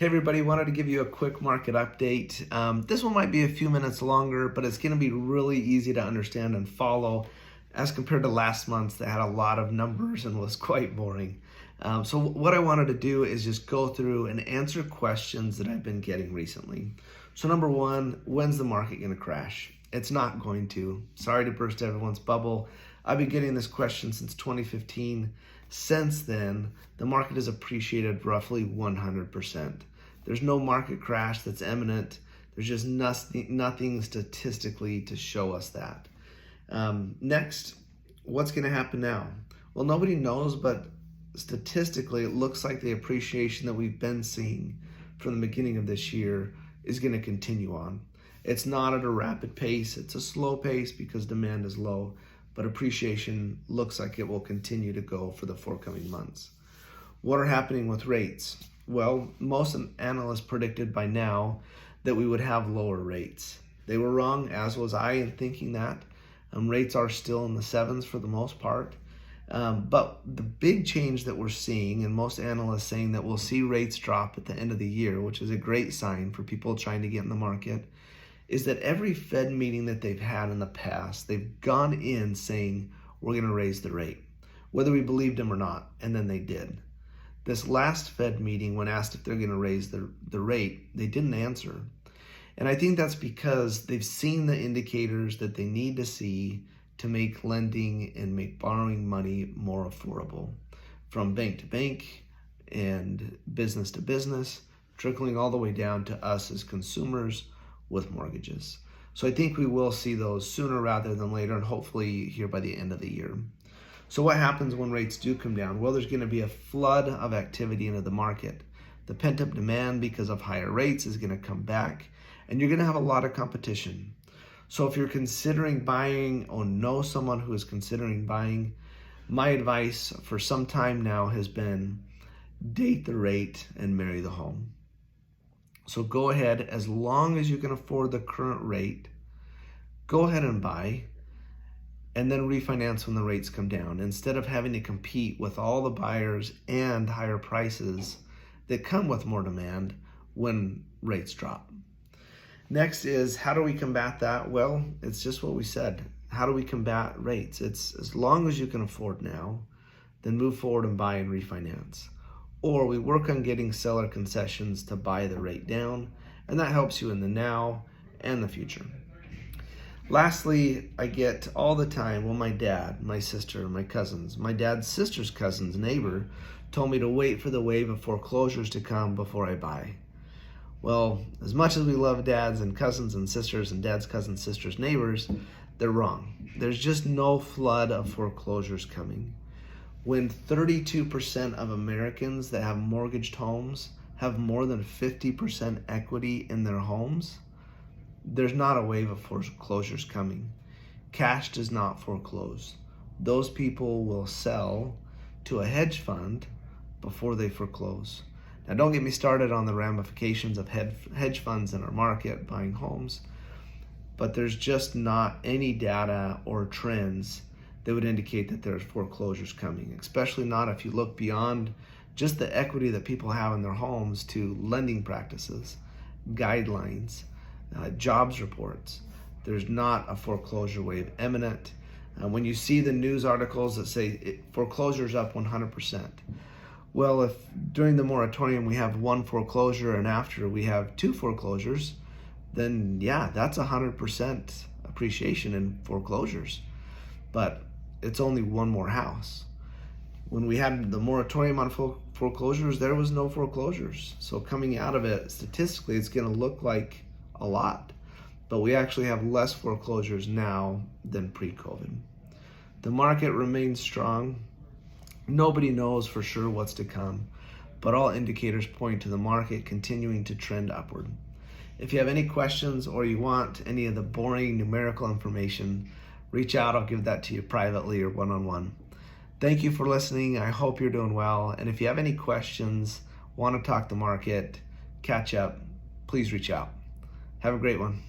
Hey everybody, wanted to give you a quick market update. This one might be a few minutes longer, but it's going to be really easy to understand and follow as compared to last month's that had a lot of numbers and was quite boring. So what I wanted to do is just go through and answer questions that I've been getting recently. So number one, when's the market going to crash? It's not going to. Sorry to burst everyone's bubble. I've been getting this question since 2015. Since then, the market has appreciated roughly 100%. There's no market crash that's imminent. There's just nothing statistically to show us that. Next, what's going to happen now? Well, nobody knows, but statistically, it looks like the appreciation that we've been seeing from the beginning of this year is going to continue on. It's not at a rapid pace. It's a slow pace because demand is low, but appreciation looks like it will continue to go for the forthcoming months. What are happening with rates? Well, most analysts predicted by now that we would have lower rates. They were wrong, as was I, in thinking that. Rates are still in the sevens for the most part. But the big change that we're seeing, and most analysts saying that we'll see rates drop at the end of the year, which is a great sign for people trying to get in the market, is that every Fed meeting that they've had in the past, they've gone in saying, we're going to raise the rate, whether we believed them or not, and then they did. This last Fed meeting, when asked if they're going to raise the rate, they didn't answer. And I think that's because they've seen the indicators that they need to see to make lending and make borrowing money more affordable, from bank to bank and business to business, trickling all the way down to us as consumers with mortgages. So I think we will see those sooner rather than later, and hopefully here by the end of the year. So what happens when rates do come down? Well, there's going to be a flood of activity into the market. The pent-up demand because of higher rates is going to come back, and you're going to have a lot of competition. So if you're considering buying or know someone who is considering buying, my advice for some time now has been date the rate and marry the home. So go ahead, as long as you can afford the current rate, go ahead and buy, and then refinance when the rates come down, instead of having to compete with all the buyers and higher prices that come with more demand when rates drop. Next is, how do we combat that? Well, it's just what we said. How do we combat rates? It's as long as you can afford now, then move forward and buy and refinance. Or we work on getting seller concessions to buy the rate down, and that helps you in the now and the future. Lastly, I get all the time, well, my dad, my sister, my cousins, my dad's sister's cousin's neighbor told me to wait for the wave of foreclosures to come before I buy. Well, as much as we love dads and cousins and sisters and dad's cousins, sisters, neighbors, they're wrong. There's just no flood of foreclosures coming. When 32% of Americans that have mortgaged homes have more than 50% equity in their homes, there's not a wave of foreclosures coming. Cash does not foreclose. Those people will sell to a hedge fund before they foreclose. Now, don't get me started on the ramifications of hedge funds in our market buying homes, but there's just not any data or trends that would indicate that there's foreclosures coming, especially not if you look beyond just the equity that people have in their homes to lending practices, guidelines, jobs reports. There's not a foreclosure wave imminent. When you see the news articles that say foreclosures up 100%, well, if during the moratorium we have one foreclosure and after we have two foreclosures, then yeah, that's 100% appreciation in foreclosures. But it's only one more house. When we had the moratorium on foreclosures, there was no foreclosures. So coming out of it, statistically, it's going to look like a lot, but we actually have less foreclosures now than pre-COVID. The market remains strong. Nobody knows for sure what's to come, but all indicators point to the market continuing to trend upward. If you have any questions or you want any of the boring numerical information, reach out. I'll give that to you privately or one-on-one. Thank you for listening. I hope you're doing well. And if you have any questions, want to talk the market, catch up, please reach out. Have a great one.